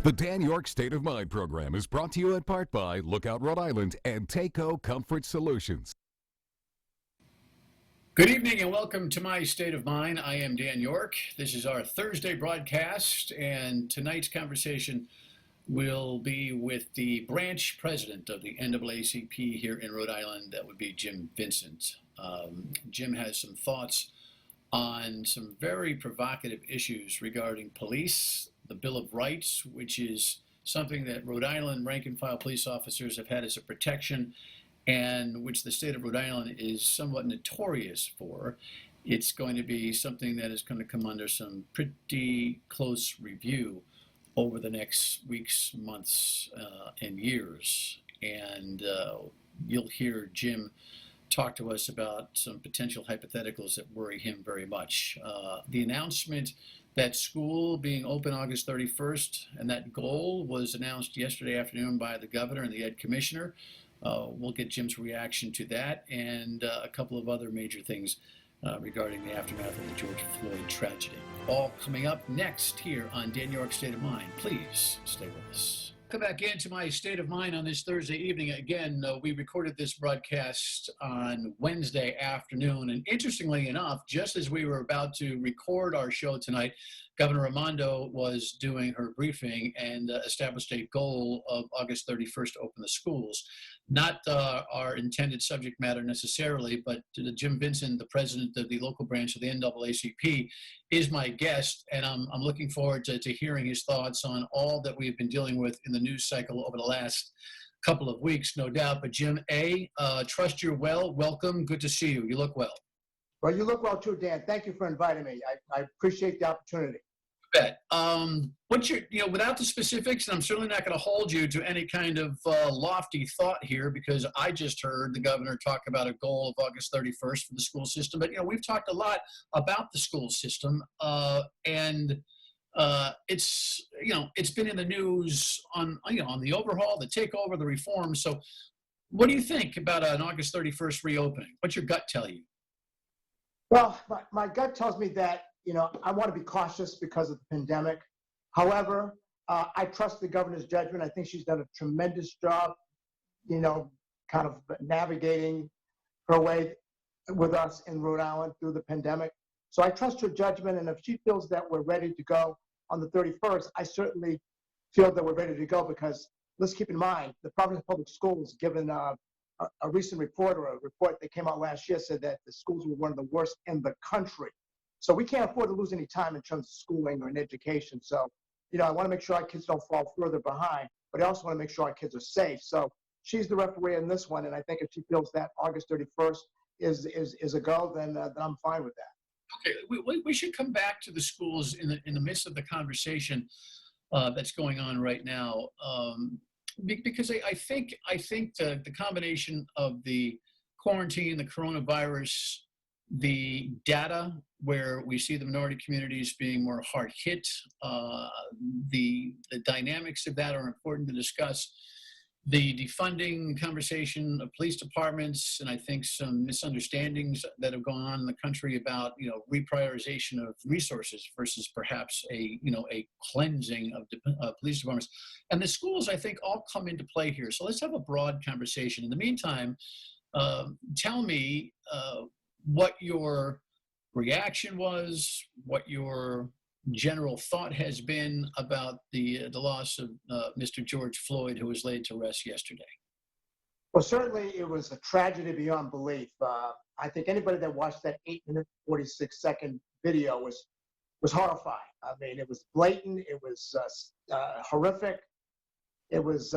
The Dan Yorke State of Mind program is brought to you in part by Lookout Rhode Island and Takeo Comfort Solutions. Good evening and welcome to my State of Mind. I am Dan Yorke. This is our Thursday broadcast, and tonight's conversation will be with the branch president of the NAACP here in Rhode Island. That would be Jim Vincent. Jim has some thoughts on some very provocative issues regarding police, the Bill of Rights, which is something that Rhode Island rank and file police officers have had as a protection, and which the state of Rhode Island is somewhat notorious for. It's going to be something that is going to come under some pretty close review over the next weeks, months, and years. And you'll hear Jim talk to us about some potential hypotheticals that worry him very much. The announcement that school being open August 31st, and that goal was announced yesterday afternoon by the governor and the ed commissioner. We'll get Jim's reaction to that and a couple of other major things regarding the aftermath of the George Floyd tragedy. All coming up next here on Dan Yorke State of Mind. Please stay with us. Come back into my State of Mind on this Thursday evening. Again, we recorded this broadcast on Wednesday afternoon, and interestingly enough, just as we were about to record our show tonight, Governor Raimondo was doing her briefing and established a goal of August 31st to open the schools. Not our intended subject matter necessarily, but Jim Vincent, the president of the local branch of the NAACP, is my guest, and I'm looking forward to hearing his thoughts on all that we've been dealing with in the news cycle over the last couple of weeks, no doubt. But Jim, trust you're well. Welcome. Good to see you. You look well. Well, you look well too, Dan. Thank you for inviting me. I appreciate the opportunity. Bet. What's your, without the specifics, and I'm certainly not going to hold you to any kind of lofty thought here, because I just heard the governor talk about a goal of August 31st for the school system. But, we've talked a lot about the school system, and it's, it's been in the news on, on the overhaul, the takeover, the reform. So what do you think about an August 31st reopening? What's your gut tell you? Well, my gut tells me that, I want to be cautious because of the pandemic. However, I trust the governor's judgment. I think she's done a tremendous job, kind of navigating her way with us in Rhode Island through the pandemic. So I trust her judgment, and if she feels that we're ready to go on the 31st, I certainly feel that we're ready to go, because let's keep in mind, the Providence Public Schools, given a recent report, or a report that came out last year, said that the schools were one of the worst in the country. So we can't afford to lose any time in terms of schooling or in education. So, I want to make sure our kids don't fall further behind, but I also want to make sure our kids are safe. So she's the referee in this one, and I think if she feels that August 31st is a go, then I'm fine with that. Okay, we should come back to the schools in the midst of the conversation that's going on right now, because I think the combination of the quarantine, the coronavirus, the data where we see the minority communities being more hard hit, the dynamics of that are important to discuss. The defunding conversation of police departments, and I think some misunderstandings that have gone on in the country about, reprioritization of resources versus perhaps a cleansing of police departments. And the schools, I think, all come into play here. So let's have a broad conversation. In the meantime, tell me what your reaction was, what your general thought has been about the loss of Mr. George Floyd, who was laid to rest yesterday. Well, certainly it was a tragedy beyond belief. I think anybody that watched that 8-minute, 46-second video was horrified. I mean, it was blatant, it was horrific, it was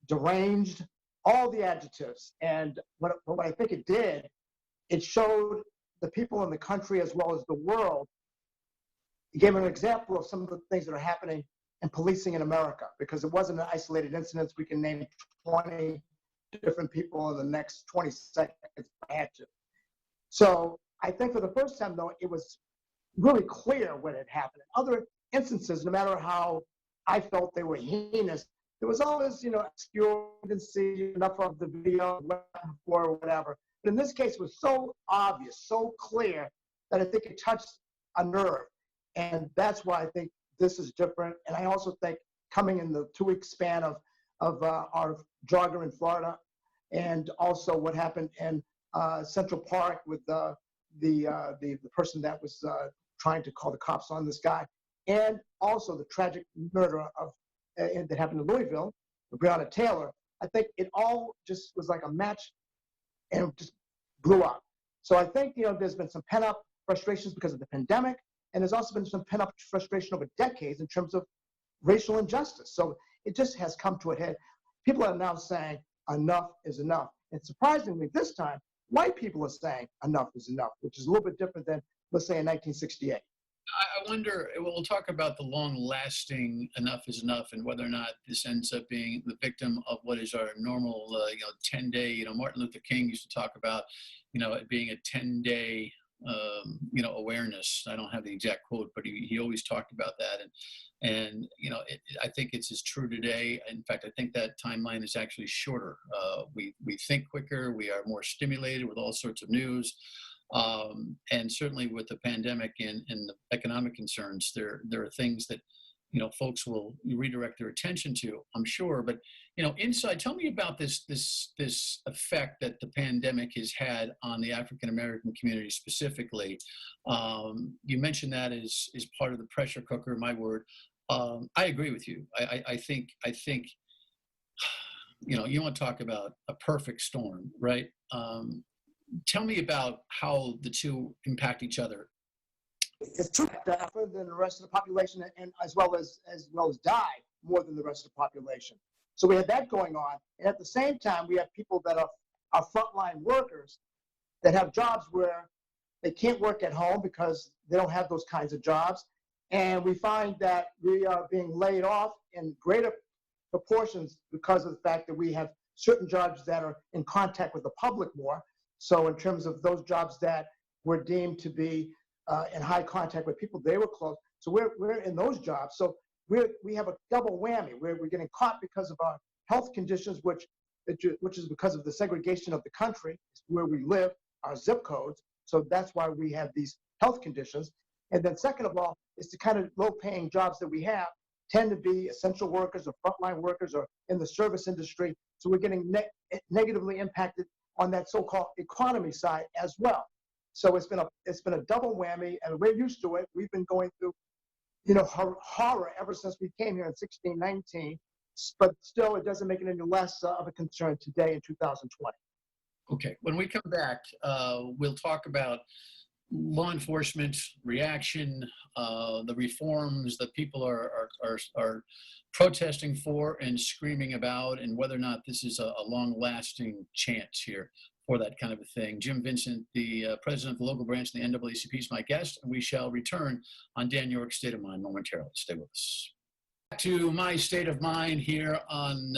deranged, all the adjectives. And what I think it did, it showed the people in the country as well as the world. It gave an example of some of the things that are happening in policing in America, because it wasn't an isolated incident. We can name 20 different people in the next 20 seconds if I had to. So I think for the first time, though, it was really clear what had happened. In other instances, no matter how I felt they were heinous, there was always, obscure, didn't see enough of the video before or whatever. But in this case, it was so obvious, so clear, that I think it touched a nerve. And that's why I think this is different. And I also think coming in the 2-week span of our jogger in Florida, and also what happened in Central Park with the person that was trying to call the cops on this guy, and also the tragic murder of that happened in Louisville, Breonna Taylor. I think it all just was like a match, and it just blew up. So I think there's been some pent-up frustrations because of the pandemic, and there's also been some pent-up frustration over decades in terms of racial injustice. So it just has come to a head. People are now saying enough is enough. And surprisingly, this time, white people are saying enough is enough, which is a little bit different than, let's say, in 1968. I wonder, we'll talk about the long-lasting enough is enough and whether or not this ends up being the victim of what is our normal, 10-day, Martin Luther King used to talk about, it being a 10-day, awareness. I don't have the exact quote, but he always talked about that. And I think it's as true today. In fact, I think that timeline is actually shorter. We think quicker. We are more stimulated with all sorts of news. And certainly with the pandemic and the economic concerns, there are things that, folks will redirect their attention to, I'm sure. But, inside, tell me about this effect that the pandemic has had on the African-American community specifically. You mentioned that as part of the pressure cooker, my word. I agree with you. I think, you want to talk about a perfect storm, right? Tell me about how the two impact each other. It's true that than the rest of the population, and as well as die more than the rest of the population. So we had that going on, and at the same time, we have people that are frontline workers that have jobs where they can't work at home because they don't have those kinds of jobs, and we find that we are being laid off in greater proportions because of the fact that we have certain jobs that are in contact with the public more. So in terms of those jobs that were deemed to be in high contact with people, they were closed. So we're in those jobs. So we have a double whammy. We're getting caught because of our health conditions, which is because of the segregation of the country, where we live, our zip codes. So that's why we have these health conditions. And then second of all, is the kind of low-paying jobs that we have tend to be essential workers or frontline workers or in the service industry. So we're getting negatively impacted on that so-called economy side as well. So it's been a double whammy, and we're used to it. We've been going through, horror ever since we came here in 1619, but still it doesn't make it any less of a concern today in 2020. Okay, when we come back, we'll talk about law enforcement reaction, the reforms that people are protesting for and screaming about, and whether or not this is a long-lasting chance here for that kind of a thing. Jim Vincent, the president of the local branch of the NAACP, is my guest, and we shall return on Dan Yorke's State of Mind momentarily. Stay with us. Back to My State of Mind here on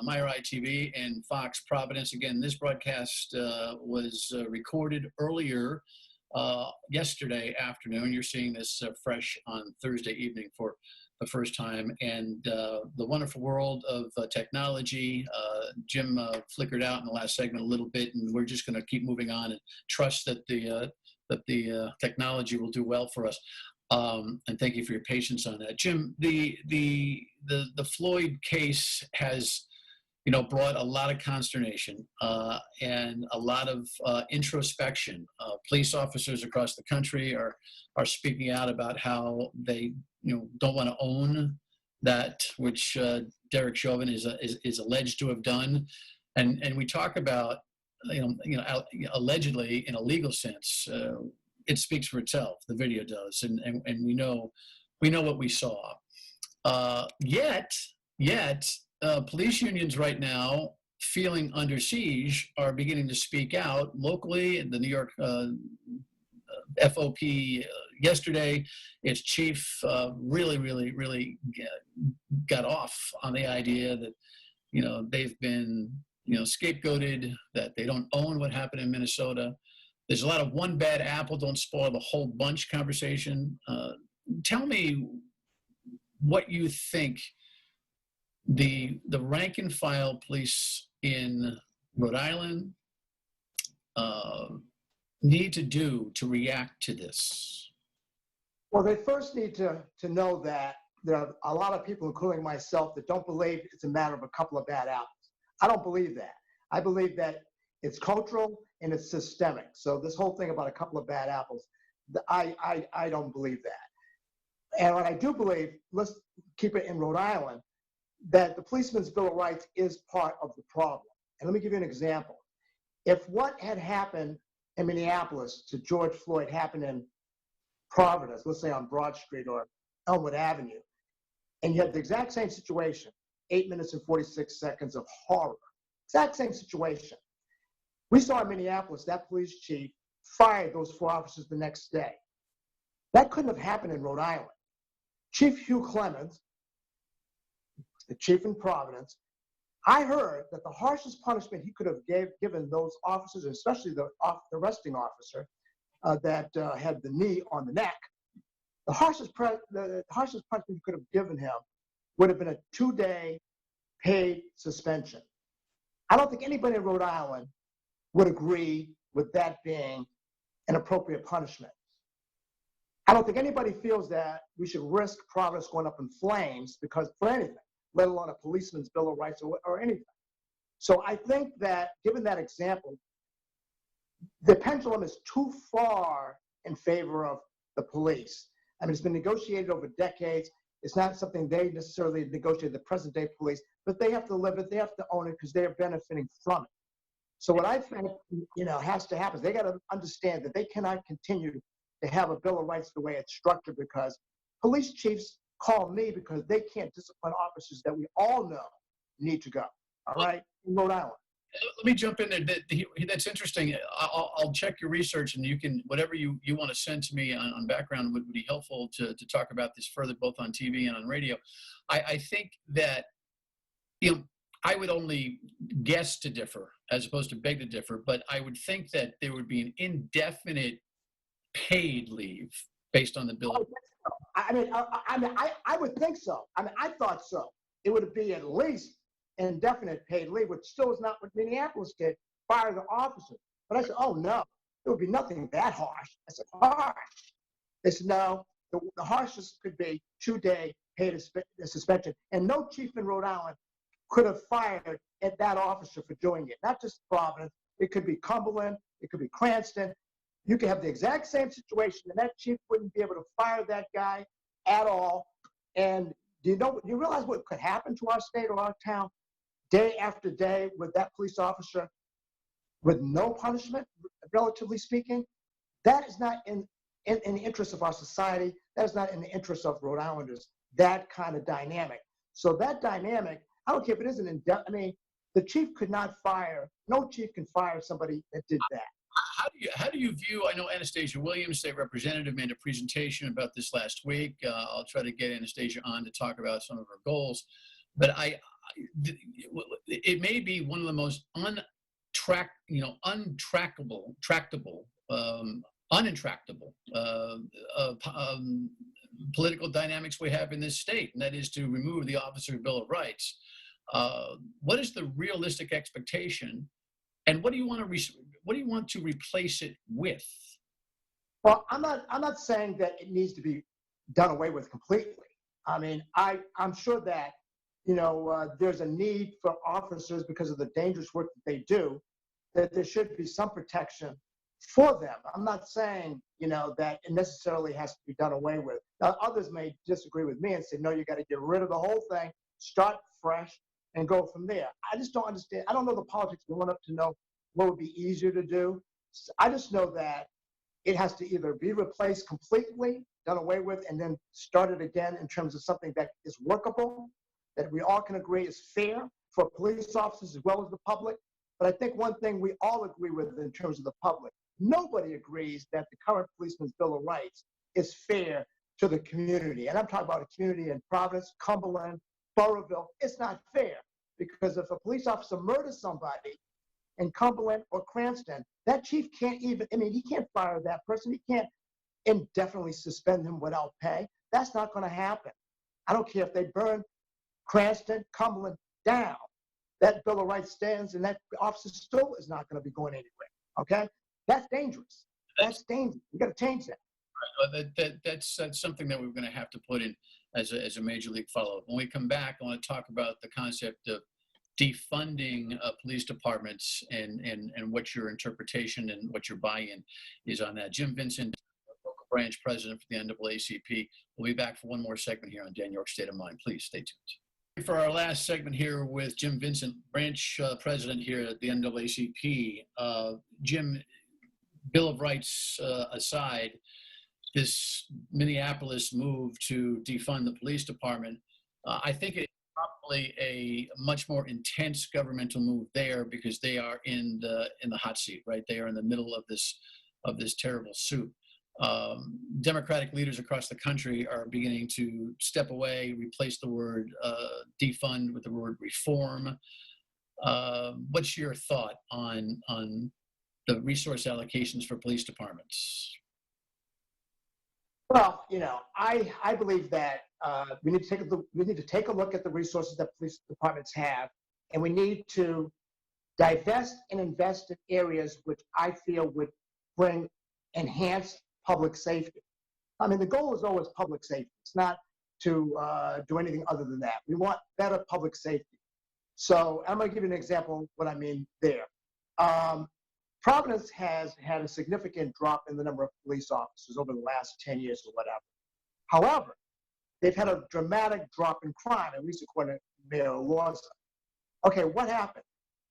MyRide TV and Fox Providence. Again, this broadcast was recorded earlier yesterday afternoon. You're seeing this fresh on Thursday evening for the first time, and the wonderful world of technology. Jim flickered out in the last segment a little bit, and we're just going to keep moving on and trust that the technology will do well for us. And thank you for your patience on that, Jim. The Floyd case has brought a lot of consternation and a lot of introspection. Police officers across the country are speaking out about how they don't want to own that which Derek Chauvin is alleged to have done, and we talk about allegedly in a legal sense. It speaks for itself. The video does, and we know what we saw. Yet. Police unions right now, feeling under siege, are beginning to speak out locally. The New York FOP yesterday, its chief really got off on the idea that they've been scapegoated, that they don't own what happened in Minnesota. There's a lot of one bad apple don't spoil the whole bunch conversation. Tell me what you think the rank and file police in Rhode Island need to do to react to this. Well, they first need to know that there are a lot of people, including myself, that don't believe it's a matter of a couple of bad apples. I don't believe that. I believe that it's cultural and it's systemic. So this whole thing about a couple of bad apples, I don't believe that. And what I do believe, let's keep it in Rhode Island, that the Policeman's Bill of Rights is part of the problem. And let me give you an example. If what had happened in Minneapolis to George Floyd happened in Providence, let's say on Broad Street or Elmwood Avenue, and you had the exact same situation, 8 minutes and 46 seconds of horror, exact same situation. We saw in Minneapolis that police chief fired those 4 officers the next day. That couldn't have happened in Rhode Island. Chief Hugh Clemens, the chief in Providence, I heard that the harshest punishment he could have given those officers, especially the arresting officer that had the knee on the neck, the harshest punishment he could have given him would have been a 2-day paid suspension. I don't think anybody in Rhode Island would agree with that being an appropriate punishment. I don't think anybody feels that we should risk Providence going up in flames because for anything, let alone a policeman's bill of rights or anything. So I think that given that example, the pendulum is too far in favor of the police. I mean, it's been negotiated over decades. It's not something they necessarily negotiated, the present day police, but they have to live it, they have to own it because they are benefiting from it. So what I think, has to happen is they got to understand that they cannot continue to have a Bill of Rights the way it's structured because police chiefs call me because they can't discipline officers that we all know need to go, all right, in Rhode Island. Let me jump in there. That's interesting. I'll check your research, and you can, whatever you want to send to me on background would be helpful to talk about this further, both on TV and on radio. I think that, I would only guess to differ as opposed to beg to differ, but I would think that there would be an indefinite paid leave based on the bill. I would think so. I mean, I thought so. It would be at least indefinite paid leave, which still is not what Minneapolis did, fire the officer. But I said, oh no, there would be nothing that harsh. I said, harsh. They said, no, the harshest could be 2-day paid suspension. And no chief in Rhode Island could have fired at that officer for doing it. Not just Providence, it could be Cumberland, it could be Cranston. You could have the exact same situation, and that chief wouldn't be able to fire that guy at all. And do you realize what could happen to our state or our town day after day with that police officer with no punishment, relatively speaking? That is not in the interest of our society. That is not in the interest of Rhode Islanders, that kind of dynamic. So that dynamic, I don't care if it isn't the chief could not fire, no chief can fire somebody that did that. How do you view, I know Anastasia Williams, state representative, made a presentation about this last week. I'll try to get Anastasia on to talk about some of her goals, but it may be one of the most unintractable political dynamics we have in this state, and that is to remove the Officer Bill of Rights. What is the realistic expectation, and what do you want to replace it with? Well, I'm not saying that it needs to be done away with completely. I mean, I'm sure that there's a need for officers because of the dangerous work that they do, that there should be some protection for them. I'm not saying that it necessarily has to be done away with. Now, others may disagree with me and say, no, you got to get rid of the whole thing, start fresh, and go from there. I just don't understand. I don't know the politics well enough to know what would be easier to do. I just know that it has to either be replaced completely, done away with, and then started again in terms of something that is workable, that we all can agree is fair for police officers as well as the public. But I think one thing we all agree with in terms of the public, nobody agrees that the current Policeman's Bill of Rights is fair to the community. And I'm talking about a community in Providence, Cumberland, Burrillville. It's not fair because if a police officer murders somebody in Cumberland or Cranston, that chief can't he can't fire that person. He can't indefinitely suspend him without pay. That's not going to happen. I don't care if they burn Cranston, Cumberland down. That Bill of Rights stands, and that officer still is not going to be going anywhere. Okay? That's dangerous. That's dangerous. We got to change that. That's something that we're going to have to put as a major league follow-up. When we come back, I want to talk about the concept of defunding police departments and what your interpretation and what your buy-in is on that. Jim Vincent, local branch president for the NAACP. We'll be back for one more segment here on Dan Yorke's State of Mind. Please stay tuned. For our last segment here with Jim Vincent, branch president here at the NAACP. Jim, Bill of Rights aside, this Minneapolis move to defund the police department, I think it's probably a much more intense governmental move there because they are in the hot seat, right? They are in the middle of this terrible soup. Democratic leaders across the country are beginning to step away, replace the word defund with the word reform. What's your thought on the resource allocations for police departments? Well, I believe that we need to take a look at the resources that police departments have, and we need to divest and invest in areas which I feel would bring enhanced public safety. I mean, the goal is always public safety. It's not to do anything other than that. We want better public safety. So I'm going to give you an example of what I mean there. Providence has had a significant drop in the number of police officers over the last 10 years or whatever. However, they've had a dramatic drop in crime, at least according to Mayor Lawson. Okay, what happened?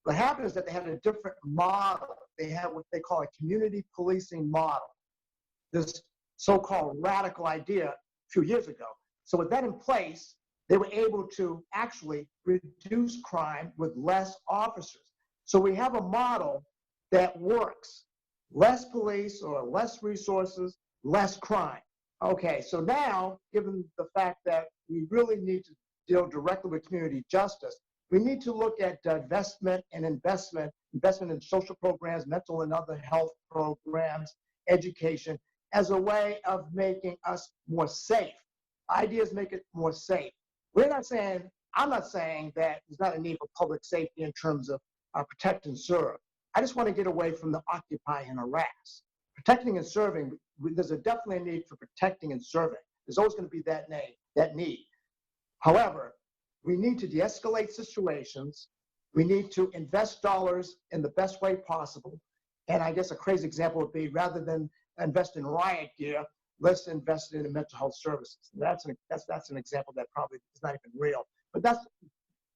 What happened is that they had a different model. They had what they call a community policing model, this so-called radical idea a few years ago. So with that in place, they were able to actually reduce crime with less officers. So we have a model that works. Less police or less resources, less crime. Okay, so now, given the fact that we really need to deal directly with community justice, we need to look at divestment and investment in social programs, mental and other health programs, education, as a way of making us more safe. Ideas make it more safe. I'm not saying that there's not a need for public safety in terms of protect and serve. I just want to get away from the occupy and harass. Protecting and serving, there's definitely a need for protecting and serving. There's always going to be that need. However, we need to de-escalate situations. We need to invest dollars in the best way possible. And I guess a crazy example would be, rather than invest in riot gear, let's invest in mental health services. That's an example that probably is not even real, but that's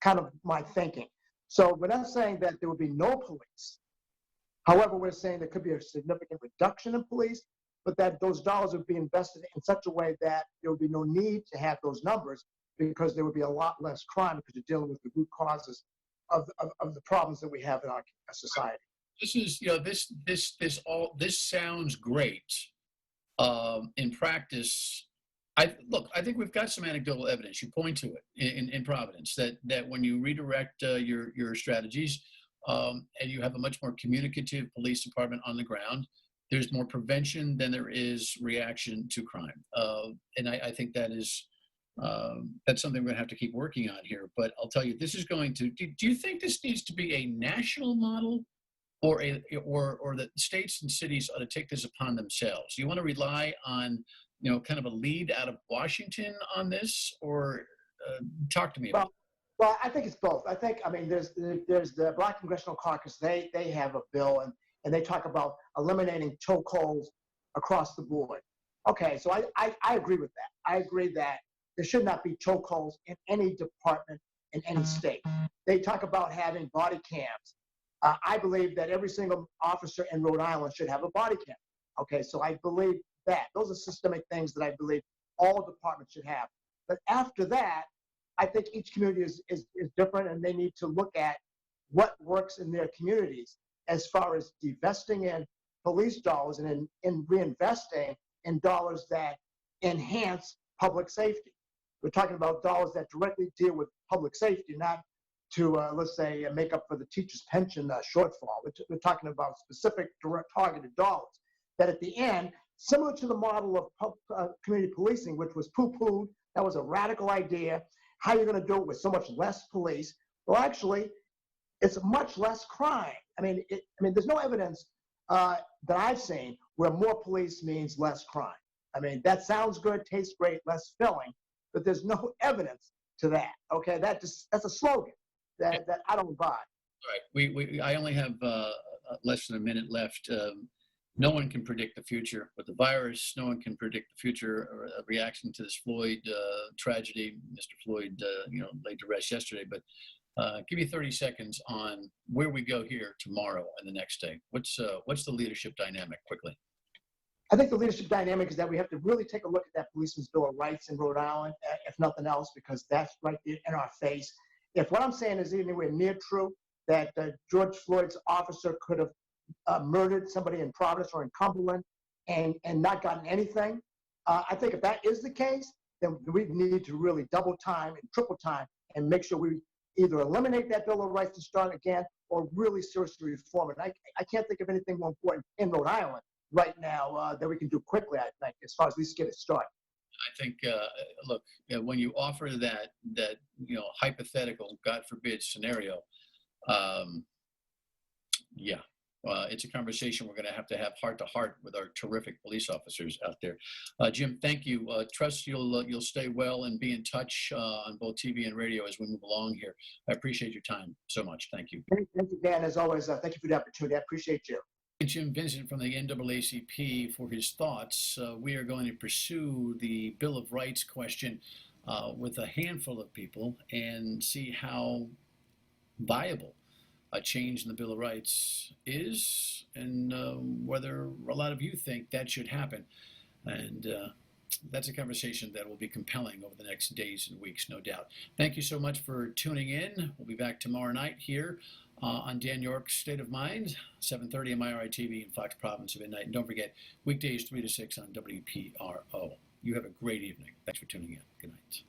kind of my thinking. So we're not saying that there would be no police. However, we're saying there could be a significant reduction in police, but that those dollars would be invested in such a way that there would be no need to have those numbers, because there would be a lot less crime because you're dealing with the root causes of the problems that we have in our society. This is, this sounds great. In practice, I think we've got some anecdotal evidence. You point to it in Providence that when you redirect your strategies, and you have a much more communicative police department on the ground, there's more prevention than there is reaction to crime. And I think that is that's something we're going to have to keep working on here. But I'll tell you, this is going to. Do you think this needs to be a national model, or that states and cities ought to take this upon themselves? Do you want to rely on kind of a lead out of Washington on this, or talk to me about it? Well, I think it's both. There's the Black Congressional Caucus. They have a bill, and they talk about eliminating chokeholds across the board. Okay, so I agree with that. I agree that there should not be chokeholds in any department in any state. They talk about having body cams. I believe that every single officer in Rhode Island should have a body cam. Okay, so I believe that. Those are systemic things that I believe all departments should have. But after that, I think each community is different, and they need to look at what works in their communities as far as divesting in police dollars and in reinvesting in dollars that enhance public safety. We're talking about dollars that directly deal with public safety, not to, let's say, make up for the teacher's pension shortfall. We're talking about specific, direct, targeted dollars that at the end, similar to the model of community policing, which was poo-pooed, that was a radical idea. How you're going to do it with so much less police? Well, actually, it's much less crime. There's no evidence that I've seen where more police means less crime. That sounds good, tastes great, less filling, but there's no evidence to that. Okay, that's a slogan that I don't buy. All right. I only have less than a minute left. No one can predict the future with the virus. No one can predict the future or a reaction to this Floyd tragedy. Mr. Floyd, laid to rest yesterday. But give me 30 seconds on where we go here tomorrow and the next day. What's the leadership dynamic quickly? I think the leadership dynamic is that we have to really take a look at that Policeman's Bill of Rights in Rhode Island, if nothing else, because that's right there in our face. If what I'm saying is anywhere near true, that George Floyd's officer could have murdered somebody in Providence or in Cumberland and not gotten anything, I think if that is the case, then we need to really double time and triple time and make sure we either eliminate that Bill of Rights to start again or really seriously reform it. I can't think of anything more important in Rhode Island right now that we can do quickly, I think, as far as at least get it started. I think, look, when you offer that hypothetical, God forbid, scenario, it's a conversation we're going to have heart to heart with our terrific police officers out there. Jim, thank you. Trust you'll stay well and be in touch on both TV and radio as we move along here. I appreciate your time so much. Thank you. Thank you, Dan. As always, thank you for the opportunity. I appreciate you. Jim Vincent from the NAACP for his thoughts. We are going to pursue the Bill of Rights question with a handful of people and see how viable a change in the Bill of Rights is and whether a lot of you think that should happen. And that's a conversation that will be compelling over the next days and weeks, no doubt. Thank you so much for tuning in. We'll be back tomorrow night here on Dan Yorke's State of Mind, 7:30 on MyRI TV and Fox Province at midnight. And don't forget, weekdays 3 to 6 on WPRO. You have a great evening. Thanks for tuning in. Good night.